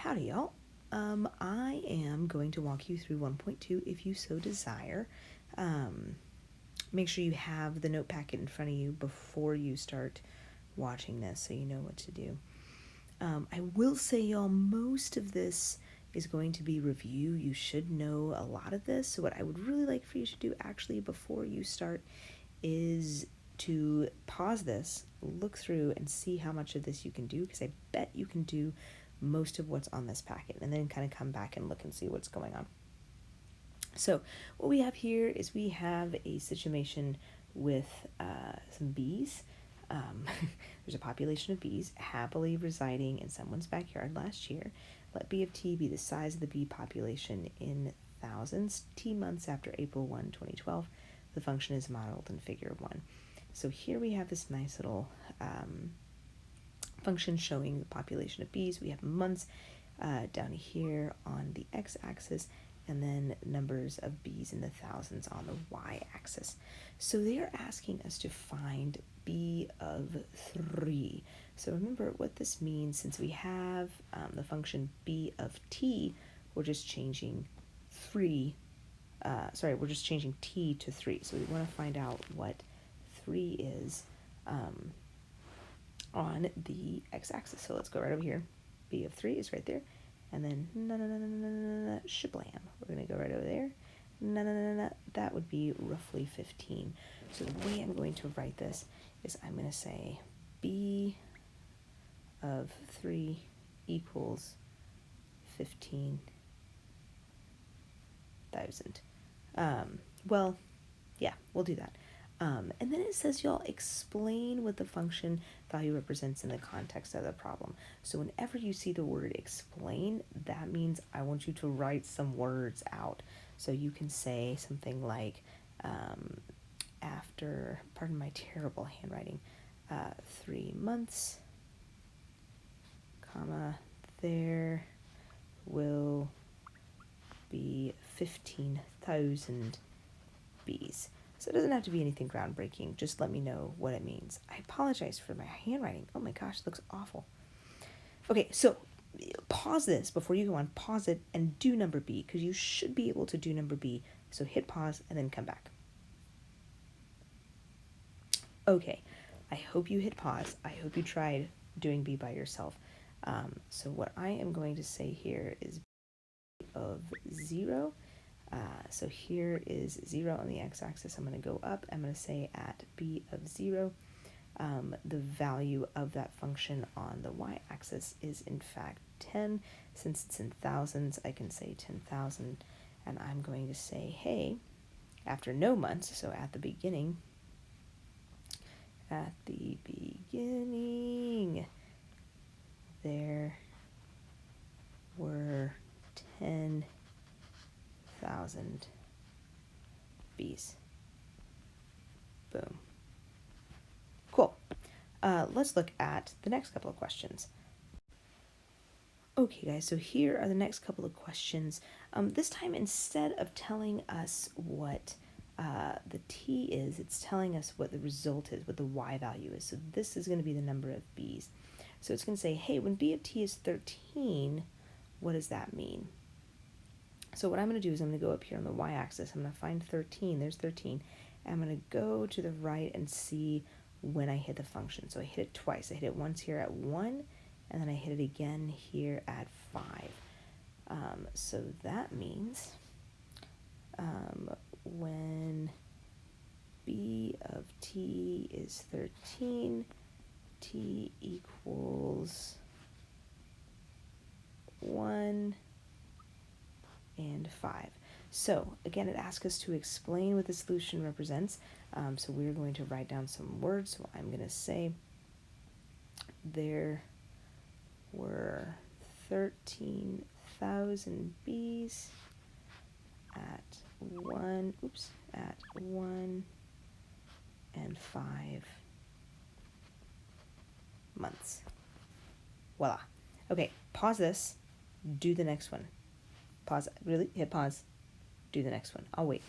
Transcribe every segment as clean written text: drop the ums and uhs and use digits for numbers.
Howdy, y'all. I am going to walk you through 1.2 if you so desire. Make sure you have the note packet in front of you before you start watching this so you know what to do. I will say, y'all, most of this is going to be review. You should know a lot of this. So what I would really like for you to do actually before you start is to pause this, look through, and see how much of this you can do, because I bet you can do most of what's on this packet, and then kind of come back and look and see what's going on. So what we have here is we have a situation with some bees. There's a population of bees happily residing in someone's backyard last year. Let B of T be the size of the bee population in thousands, T months after April 1, 2012. The function is modeled in figure 1. So here we have this nice little function showing the population of bees. We have months down here on the x-axis, and then numbers of bees in the thousands on the y-axis. So they are asking us to find B of 3. So remember what this means, since we have the function B of T, we're just changing we're just changing T to 3. So we want to find out what 3 is on the x-axis. So let's go right over here. B of 3 is right there. And then, shablam. We're going to go right over there. That would be roughly 15. So the way I'm going to write this is I'm going to say B of 3 equals 15,000. Well, yeah, we'll do that. And then it says, y'all, explain what the function value represents in the context of the problem. So whenever you see the word explain, that means I want you to write some words out. So you can say something like, after, pardon my terrible handwriting, 3 months, comma, there will be 15,000 bees. So it doesn't have to be anything groundbreaking. Just let me know what it means. I apologize for my handwriting. Oh my gosh, it looks awful. Okay, so pause this before you go on. Pause it and do number B, because you should be able to do number B. So hit pause and then come back. Okay, I hope you hit pause. I hope you tried doing B by yourself. So what I am going to say here is B of 0. So here is 0 on the x-axis. I'm going to go up. I'm going to say at B of 0, the value of that function on the y-axis is in fact 10. Since it's in thousands, I can say 10,000. And I'm going to say, hey, after no months, so at the beginning, there were 10,000 bees. Boom. Cool. Let's look at the next couple of questions. Okay, guys, so here are the next couple of questions. This time, instead of telling us what the T is, it's telling us what the result is, what the Y value is. So this is going to be the number of bees. So it's going to say, hey, when B of T is 13, what does that mean? So what I'm going to do is I'm going to go up here on the y-axis. I'm going to find 13. There's 13. And I'm going to go to the right and see when I hit the function. So I hit it twice. I hit it once here at 1, and then I hit it again here at 5. So that means when B of T is 13, T equals 1 and 5. So again, it asks us to explain what the solution represents. So we're going to write down some words. So I'm going to say there were 13,000 bees at 1 and 5 months. Voila. Okay, pause this, do the next one. Pause, really, hit pause, do the next one. I'll wait.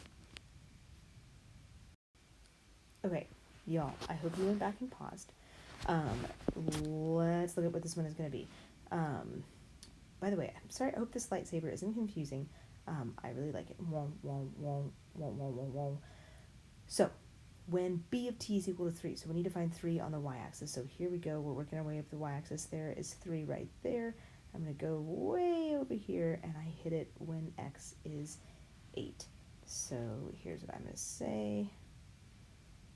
Okay, y'all, I hope you went back and paused. Let's look at what this one is going to be. by the way, I'm sorry, I hope this lightsaber isn't confusing. I really like it. So, when b of t is equal to 3, so we need to find 3 on the y-axis. So here we go, we're working our way up the y-axis. There is 3 right there. I'm going to go way over here, and I hit it when x is 8. So here's what I'm going to say.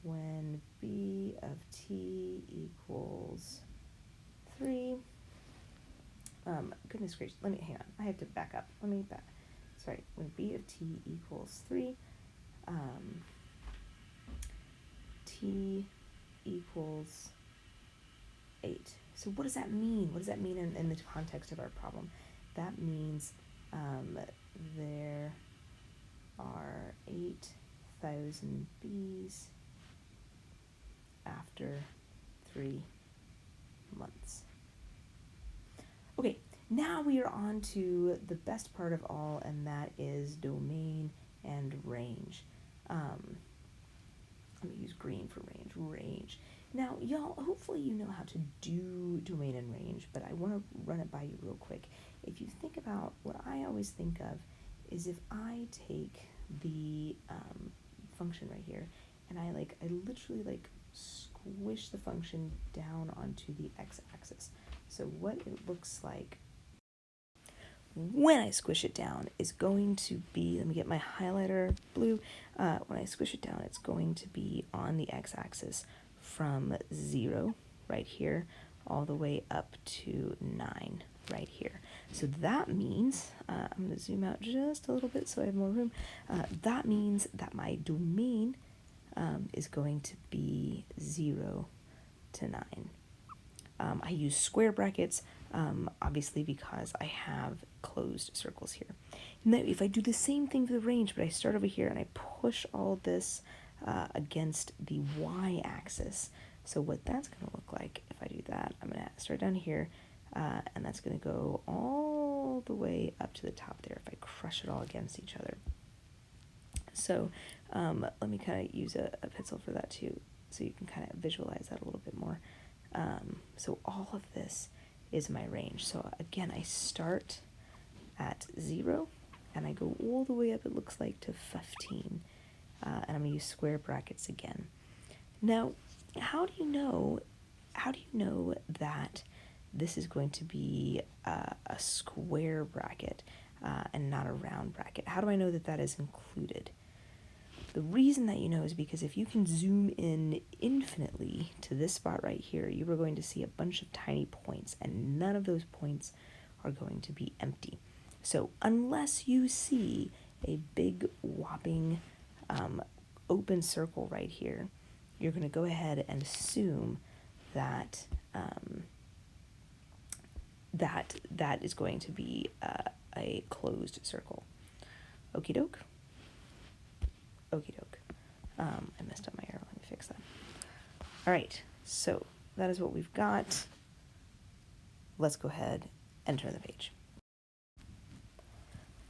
When b of t equals 3, goodness gracious, hang on, I have to back up. Sorry, when b of t equals 3, t equals 8. So what does that mean? What does that mean in the context of our problem? That means there are 8,000 bees after 3 months. Okay, now we are on to the best part of all, and that is domain and range. Let me use green for range. Now, y'all, hopefully you know how to do domain and range, but I want to run it by you real quick. If you think about what I always think of is if I take the function right here, and I literally squish the function down onto the x-axis. So what it looks like when I squish it down is going to be, let me get my highlighter blue, when I squish it down, it's going to be on the x-axis from 0 right here all the way up to 9 right here. So that means, I'm going to zoom out just a little bit so I have more room, that means that my domain is going to be 0 to 9. I use square brackets, obviously because I have closed circles here. Now, if I do the same thing for the range, but I start over here and I push all this against the y-axis, so what that's going to look like, if I do that, I'm going to start down here, and that's going to go all the way up to the top there if I crush it all against each other. So let me kind of use a pencil for that too, so you can kind of visualize that a little bit more. So all of this is my range. So again, I start at 0 and I go all the way up, it looks like, to 15. And I'm going to use square brackets again. Now, how do you know that this is going to be a square bracket and not a round bracket? How do I know that that is included? The reason that you know is because if you can zoom in infinitely to this spot right here, you are going to see a bunch of tiny points, and none of those points are going to be empty. So unless you see a big whopping open circle right here, you're going to go ahead and assume that that is going to be a closed circle. Okie doke. Okie doke. I messed up my arrow. Let me fix that. All right, so that is what we've got. Let's go ahead and turn the page.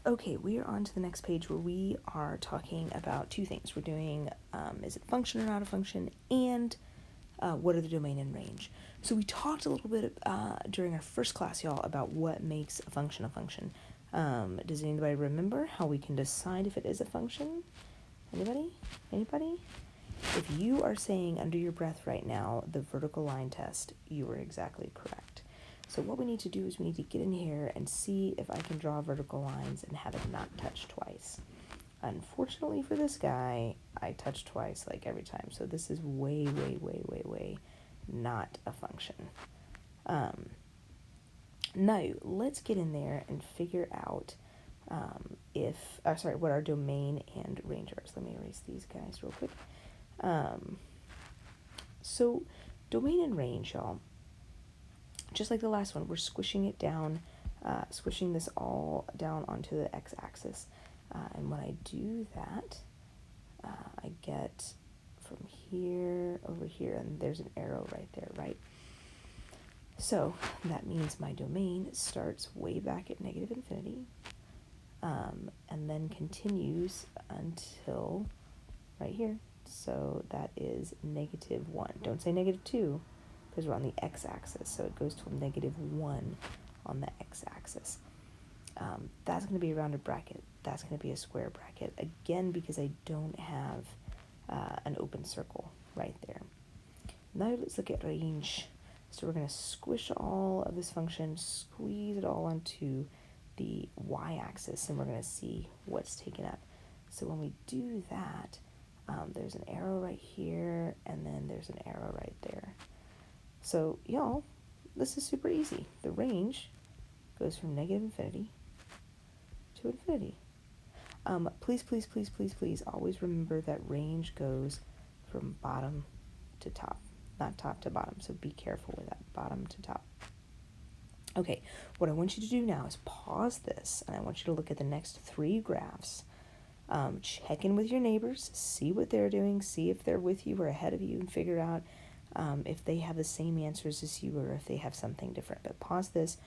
Okay, we are on to the next page where we are talking about two things. We're doing, is it a function or not a function, and what are the domain and range. So we talked a little bit during our first class, y'all, about what makes a function a function. Does anybody remember how we can decide if it is a function? Anybody? If you are saying under your breath right now the vertical line test, you are exactly correct. So what we need to do is we need to get in here and see if I can draw vertical lines and have it not touch twice. Unfortunately for this guy, I touch twice like every time. So this is way not a function. Now, let's get in there and figure out what our domain and range are. So let me erase these guys real quick. So domain and range, y'all, just like the last one, we're squishing it down, squishing this all down onto the x-axis. And when I do that, I get from here over here, and there's an arrow right there, right? So that means my domain starts way back at negative infinity, and then continues until right here. So that is negative 1. Don't say negative 2, because we're on the x-axis, so it goes to negative 1 on the x-axis. That's going to be a rounded bracket. That's going to be a square bracket. Again, because I don't have an open circle right there. Now let's look at range. So we're going to squish all of this function, squeeze it all onto the y-axis, and we're going to see what's taken up. So when we do that, there's an arrow right here, and then there's an arrow right there. So y'all, this is super easy. The range goes from negative infinity to infinity. Please, please, please, please, please always remember that range goes from bottom to top, not top to bottom. So be careful with that, bottom to top. Okay, what I want you to do now is pause this, and I want you to look at the next 3 graphs. Check in with your neighbors, see what they're doing, see if they're with you or ahead of you, and figure out if they have the same answers as you or if they have something different. But pause this,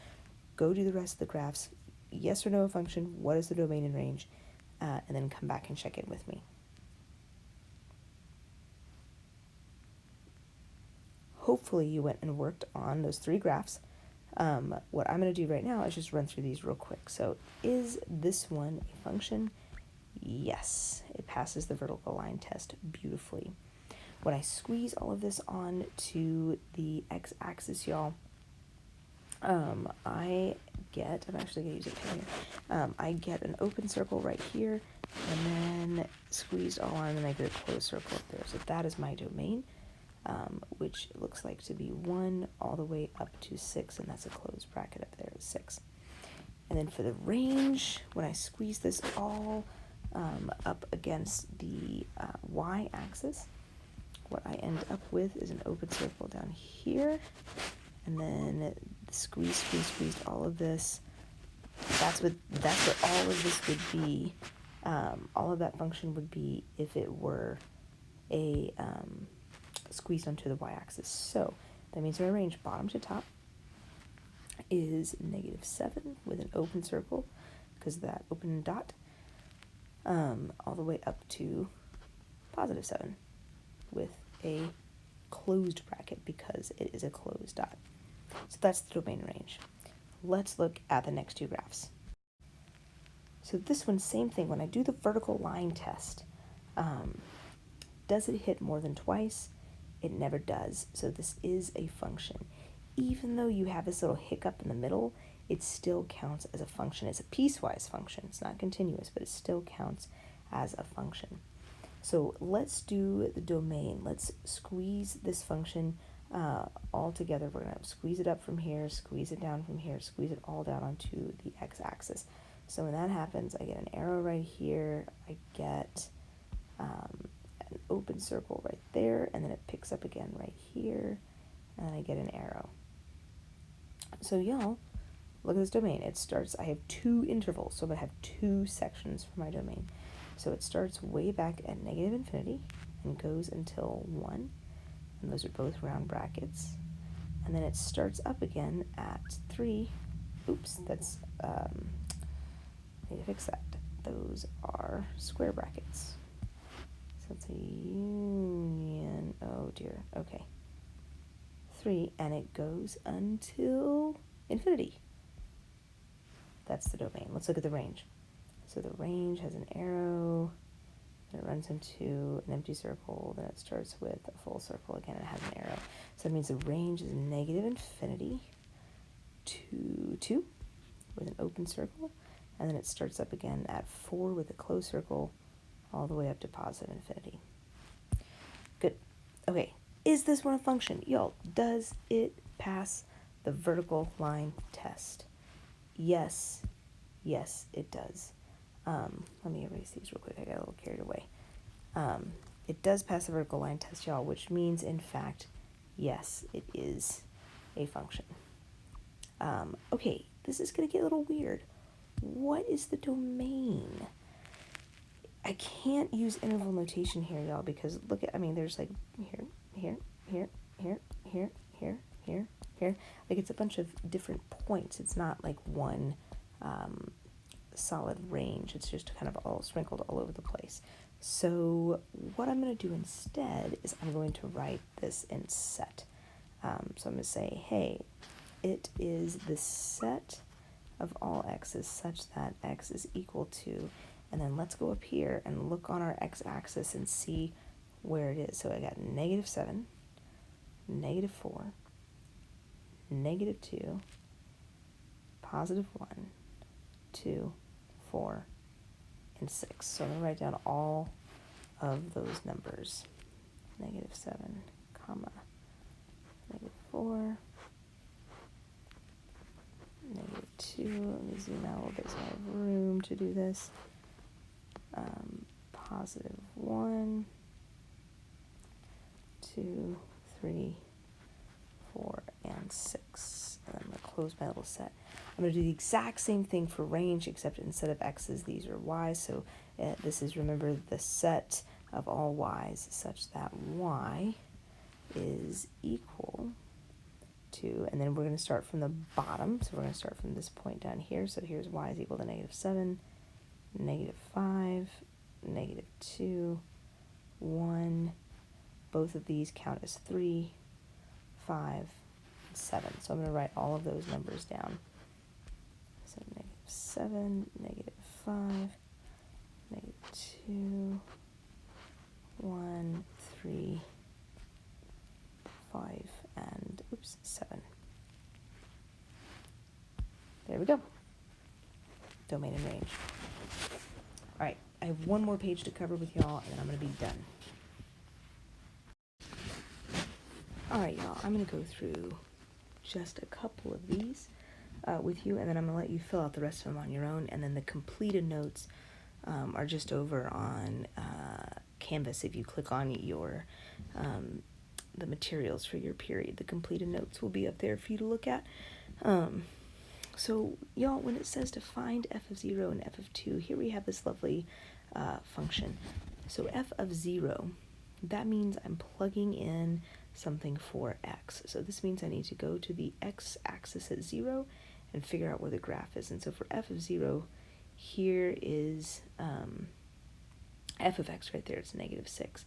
go do the rest of the graphs, yes or no function, what is the domain and range, and then come back and check in with me. Hopefully you went and worked on those 3 graphs. What I'm going to do right now is just run through these real quick. So is this one a function? Yes, it passes the vertical line test beautifully. When I squeeze all of this on to the x-axis, y'all, I'm actually going to use a pen here. I get an open circle right here, and then squeezed all on, and I get a closed circle up there. So that is my domain, which looks like to be 1 all the way up to 6, and that's a closed bracket up there, 6. And then for the range, when I squeeze this all up against the y-axis, what I end up with is an open circle down here, and then squeeze all of this. That's what all of this would be. All of that function would be if it were a squeezed onto the y-axis. So that means my range bottom to top is -7 with an open circle because of that open dot, all the way up to +7 with a closed bracket because it is a closed dot. So that's the domain range. Let's look at the next 2 graphs. So this one, same thing. When I do the vertical line test, does it hit more than twice? It never does. So this is a function. Even though you have this little hiccup in the middle, it still counts as a function. It's a piecewise function. It's not continuous, but it still counts as a function. So let's do the domain. Let's squeeze this function all together. We're going to squeeze it up from here, squeeze it down from here, squeeze it all down onto the x-axis. So when that happens, I get an arrow right here, I get an open circle right there, and then it picks up again right here, and then I get an arrow. So y'all, look at this domain. It starts, I have 2 intervals, so I'm going to have 2 sections for my domain. So it starts way back at -infinity and goes until 1, and those are both round brackets. And then it starts up again at 3. Oops, that's, I need to fix that. Those are square brackets. So it's a union, oh dear, okay. 3, and it goes until infinity. That's the domain. Let's look at the range. So the range has an arrow, and it runs into an empty circle, then it starts with a full circle again, and it has an arrow. So that means the range is -infinity to 2 with an open circle, and then it starts up again at 4 with a closed circle, all the way up to +infinity. Good. Okay, is this one a function? Y'all, does it pass the vertical line test? Yes, yes, it does. Let me erase these real quick. I got a little carried away. It does pass the vertical line test, y'all, which means, in fact, yes, it is a function. Okay, this is going to get a little weird. What is the domain? I can't use interval notation here, y'all, because look at, I mean, there's like here, here, here, here, here, here, here, here. Like it's a bunch of different points. It's not like one solid range. It's just kind of all sprinkled all over the place. So what I'm going to do instead is I'm going to write this in set. So I'm going to say, hey, it is the set of all x's such that x is equal to, and then let's go up here and look on our x-axis and see where it is. So I got -7, -4, -2, +1, 2, 4, and 6. So I'm going to write down all of those numbers. -7, comma, -4, -2. Let me zoom out a little bit so I have room to do this. +1, 2, 3, 4, and 6. And I'm going to close my little set. I'm going to do the exact same thing for range, except instead of x's, these are y's. So this is, remember, the set of all y's such that y is equal to, and then we're going to start from the bottom. So we're going to start from this point down here. So here's y is equal to -7, -5, -2, 1. Both of these count as 3, 5, 7. So I'm going to write all of those numbers down. So -7, -5, -2, 1, 3, 5, and 7. There we go. Domain and range. All right, I have one more page to cover with y'all, and then I'm going to be done. All right, y'all, I'm going to go through just a couple of these with you, and then I'm going to let you fill out the rest of them on your own, and then the completed notes are just over on Canvas. If you click on your the materials for your period, the completed notes will be up there for you to look at. So y'all, when it says to find f of 0 and f of 2, here we have this lovely function. So f of 0, that means I'm plugging in something for x. So this means I need to go to the x-axis at 0 and figure out where the graph is. And so for f of 0, here is f of x right there, it's -6.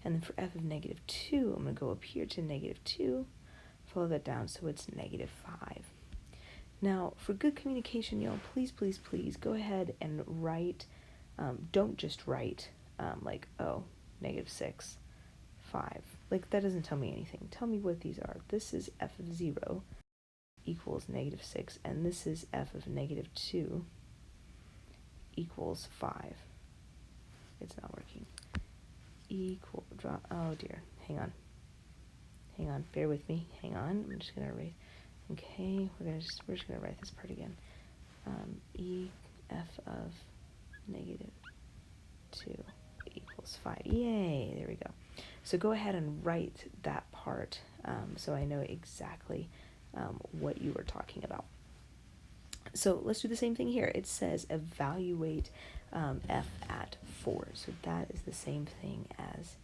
And then for f of -2, I'm going to go up here to -2, follow that down, so it's -5. Now, for good communication, y'all, please, please, please go ahead and write, don't just write like, oh, -6, 5. Like, that doesn't tell me anything. Tell me what these are. This is f of 0 equals -6, and this is f of -2 equals 5. It's not working. Equal, drop, oh dear, hang on, bear with me, hang on, I'm just gonna erase, okay, we're just gonna write this part again. F of -2 equals 5, yay, there we go. So go ahead and write that part so I know exactly what you were talking about. So let's do the same thing here. It says evaluate f at 4. So that is the same thing as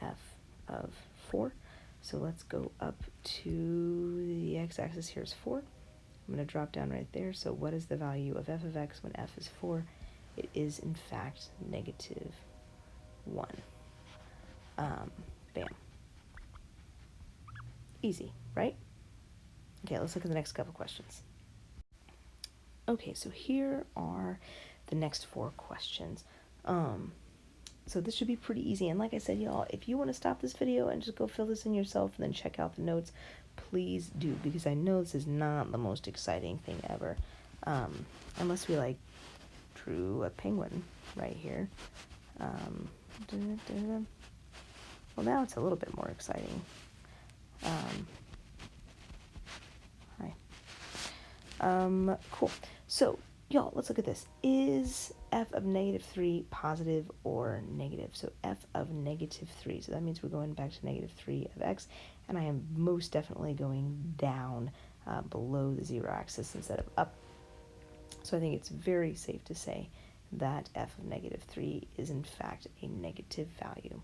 f of 4. So let's go up to the x-axis. Here's 4. I'm going to drop down right there. So what is the value of f of x when f is 4? It is, in fact, -1. Bam. Easy, right? Okay, let's look at the next couple questions. Okay, so here are the next 4 questions. So this should be pretty easy. And like I said, y'all, if you want to stop this video and just go fill this in yourself and then check out the notes, please do, because I know this is not the most exciting thing ever. Unless we like drew a penguin right here. Well, now it's a little bit more exciting. Cool. So, y'all, let's look at this. Is f of -3 positive or negative? So f of -3. So that means we're going back to -3 of x, and I am most definitely going down below the 0 axis instead of up. So I think it's very safe to say that f of -3 is in fact a negative value.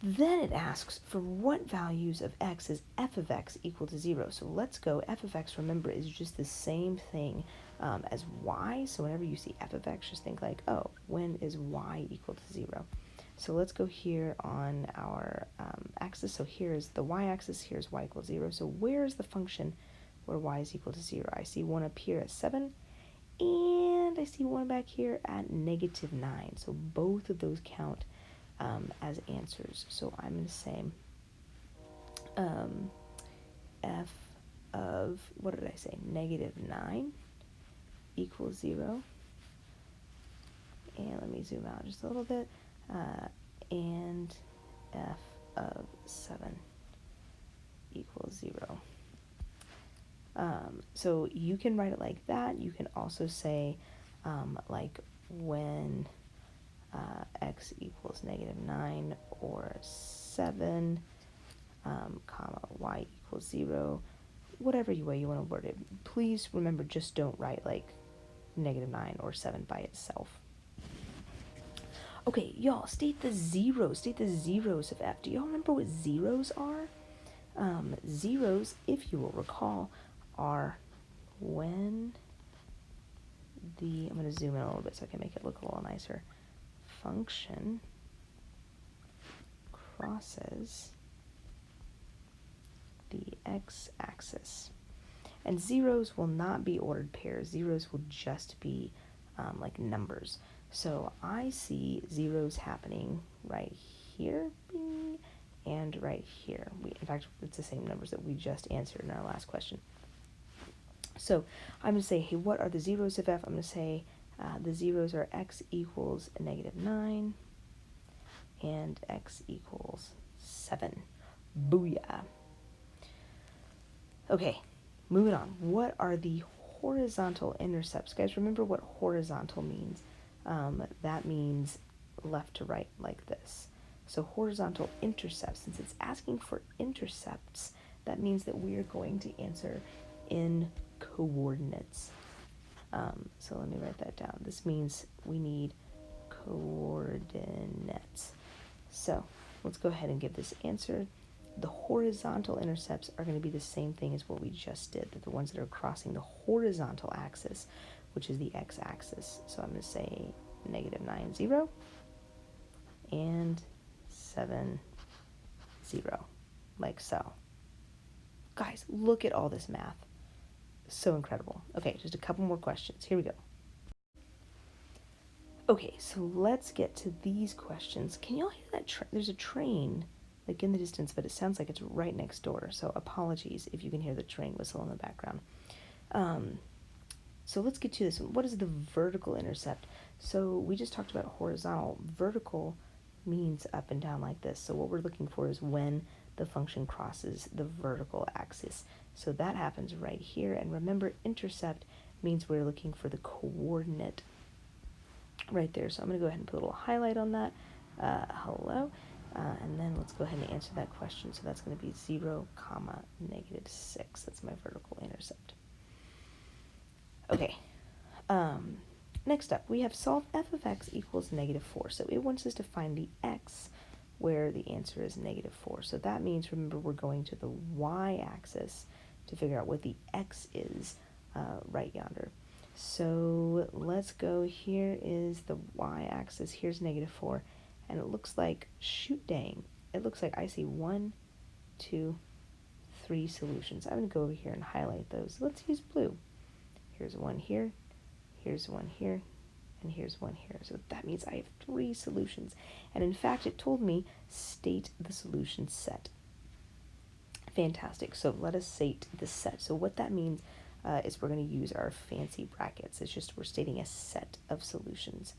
Then it asks for what values of x is f of x equal to 0. So let's go. F of x, remember, is just the same thing as y. So whenever you see f of x, just think like, oh, when is y equal to 0? So let's go here on our axis. So here's the y-axis. Here's y equals 0. So where is the function where y is equal to 0. I see 1 up here at 7, and I see 1 back here at negative 9. So both of those count as answers. So I'm going to say f of, what did I say, negative 9 equals 0. And let me zoom out just a little bit. And f of 7 equals 0. So you can write it like that. You can also say like when x equals negative 9 or 7, comma, y equals 0, whatever way you want to word it. Please remember, just don't write like negative 9 or 7 by itself. Okay, y'all, state the zeros of f. Do y'all remember what zeros are? Zeros, if you will recall, are when I'm going to zoom in a little bit so I can make it look a little nicer, function crosses the x-axis. And zeros will not be ordered pairs. Zeros will just be like numbers. So I see zeros happening right here, bing, and right here. In fact, it's the same numbers that we just answered in our last question. So I'm going to say, hey, what are the zeros of f? I'm going to say the zeros are x equals negative 9 and x equals 7. Booyah. Okay, moving on. What are the horizontal intercepts? Guys, remember what horizontal means. That means left to right like this. So horizontal intercepts, since it's asking for intercepts, that means that we are going to answer in coordinates. So let me write that down. This means we need coordinates. So let's go ahead and give this answer. The horizontal intercepts are going to be the same thing as what we just did. They're the ones that are crossing the horizontal axis, which is the x-axis. So I'm going to say negative 9, 0, and 7, 0, like so. Guys, look at all this math. So incredible. Okay, just a couple more questions. Here we go. Okay, so let's get to these questions. Can y'all hear that train? There's a train like in the distance, but it sounds like it's right next door. So apologies if you can hear the train whistle in the background. So let's get to this one. What is the vertical intercept? So we just talked about horizontal. Vertical means up and down like this. So what we're looking for is when the function crosses the vertical axis. So that happens right here. And remember, intercept means we're looking for the coordinate right there. So I'm going to go ahead and put a little highlight on that. Hello. And then let's go ahead and answer that question. So that's going to be 0, negative 6. That's my vertical intercept. Okay. Next up, we have solve f of x equals negative 4. So it wants us to find the x where the answer is negative 4. So that means, remember, we're going to the y-axis to figure out what the x is right yonder. So let's go. Here is the y-axis. Here's negative 4. And it looks like, shoot dang, it looks like I see 1, 2, 3 solutions. I'm going to go over here and highlight those. Let's use blue. Here's one here, here's one here, and here's one here. So that means I have 3 solutions. And in fact, it told me state the solution set. Fantastic. So let us state the set. So what that means is we're going to use our fancy brackets. It's just we're stating a set of solutions.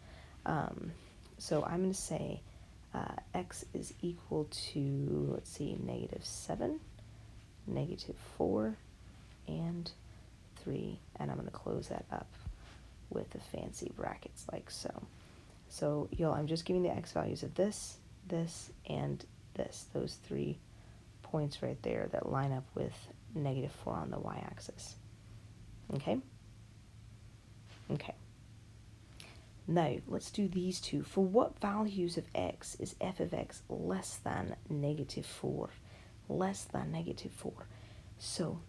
So I'm going to say x is equal to, let's see, negative 7, negative 4, and 3. And I'm going to close that up with the fancy brackets like so. So, y'all, I'm just giving the x values of this, this, and this. Those 3 points right there that line up with negative 4 on the y-axis. Okay? Okay. Now, let's do these two. For what values of x is f of x less than negative 4? Less than negative 4. So,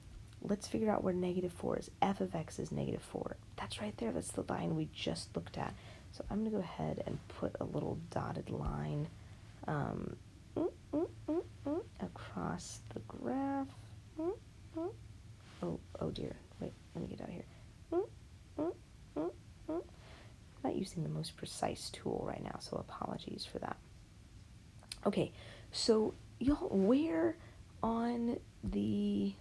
let's figure out where negative 4 is. F of x is negative 4. That's right there. That's the line we just looked at. So, I'm going to go ahead and put a little dotted line across the graph. oh dear. Wait, let me get out of here. I'm not using the most precise tool right now, so apologies for that. Okay, so y'all, where on the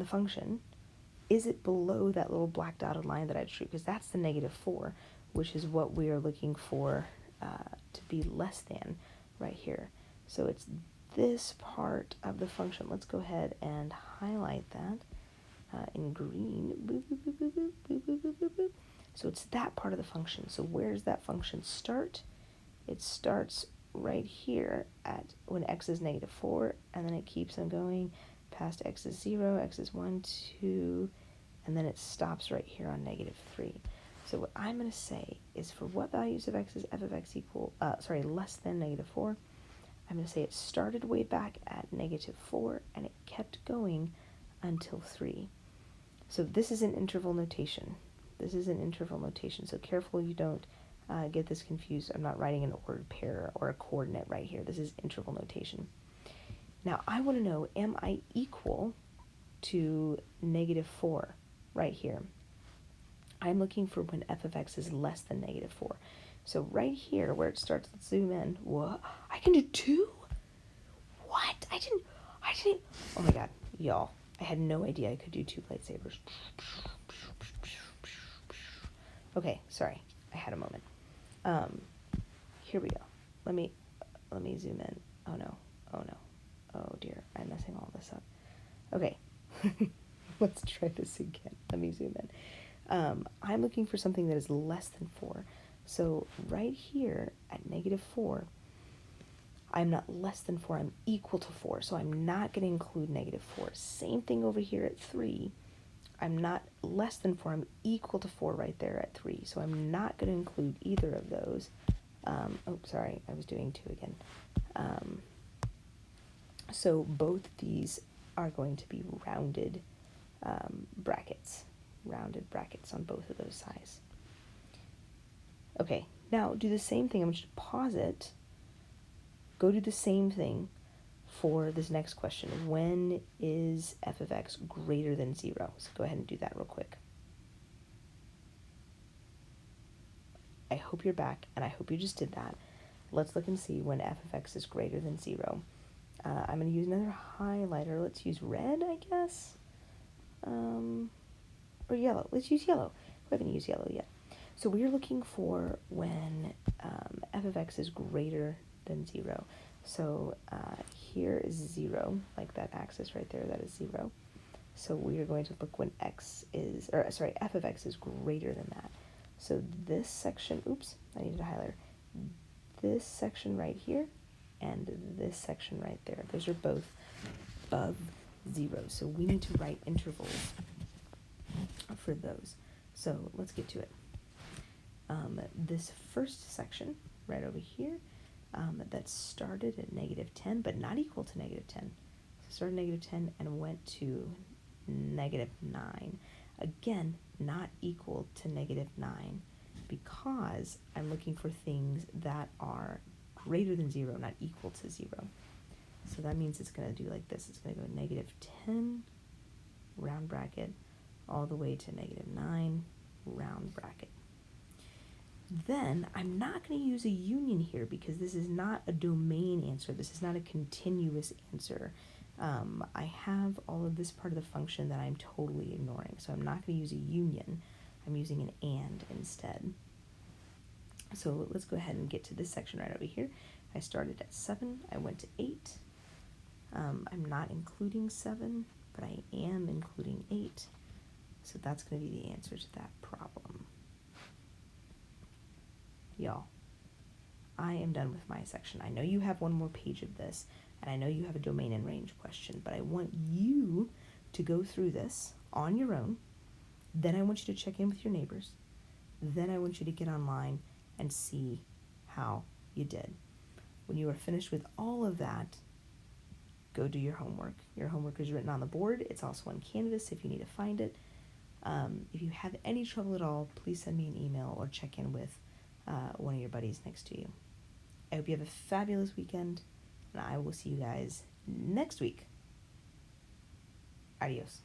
function is it below that little black dotted line that I drew? Because that's the -4, which is what we are looking for to be less than right here. So it's this part of the function. Let's go ahead and highlight that in green. Boop, boop, boop, boop, boop, boop, boop, boop, boop, boop. So it's that part of the function. So where does that function start? It starts right here at when x is -4, and then it keeps on going past x is 0, x is 1, 2, and then it stops right here on -3. So what I'm going to say is for what values of x is f of x less than -4, I'm going to say it started way back at -4 and it kept going until 3. So this is an interval notation. So careful you don't get this confused. I'm not writing an ordered pair or a coordinate right here. This is interval notation. Now I want to know, am I equal to -4 right here? I'm looking for when f of x is less than -4. So right here where it starts, let's zoom in. What? I can do 2? What? I didn't, oh my god, y'all. I had no idea I could do 2 lightsabers. Okay, sorry. I had a moment. Here we go. Let me zoom in. Oh no. Oh dear. I'm messing all this up. Okay. Let's try this again. Let me zoom in. I'm looking for something that is less than 4. So right here at -4, I'm not less than 4, I'm equal to 4. So I'm not going to include -4. Same thing over here at 3. I'm not less than 4, I'm equal to 4 right there at 3. So I'm not going to include either of those. Sorry, I was doing 2 again. So both these are going to be rounded brackets on both of those sides. Okay, now do the same thing. I'm just going to pause it. Go do the same thing for this next question. When is f of x greater than 0? So go ahead and do that real quick. I hope you're back, and I hope you just did that. Let's look and see when f of x is greater than 0. I'm going to use another highlighter. Let's use red, I guess. Or yellow. Let's use yellow. We haven't used yellow yet. So we're looking for when f of x is greater than 0. So here is 0, like that axis right there, that is 0. So we are going to look when f of x is greater than that. So this section, oops, I needed a highlighter. This section right here and this section right there, those are both above 0. So we need to write intervals for those. So let's get to it. This first section right over here, that started at -10 but not equal to -10. So started at -10 and went to -9. Again, not equal to -9 because I'm looking for things that are greater than 0, not equal to 0. So that means it's going to do like this. It's going to go -10, round bracket, all the way to -9, round bracket. Then I'm not going to use a union here because this is not a domain answer. This is not a continuous answer. I have all of this part of the function that I'm totally ignoring. So I'm not going to use a union. I'm using an and instead. So let's go ahead and get to this section right over here. I started at 7. I went to 8. I'm not including 7, but I am including 8. So that's going to be the answer to that problem. Y'all, I am done with my section. I know you have one more page of this, and I know you have a domain and range question, but I want you to go through this on your own. Then I want you to check in with your neighbors. Then I want you to get online and see how you did. When you are finished with all of that, go do your homework. Your homework is written on the board. It's also on Canvas if you need to find it. If you have any trouble at all, please send me an email or check in with one of your buddies next to you. I hope you have a fabulous weekend, and I will see you guys next week. Adios.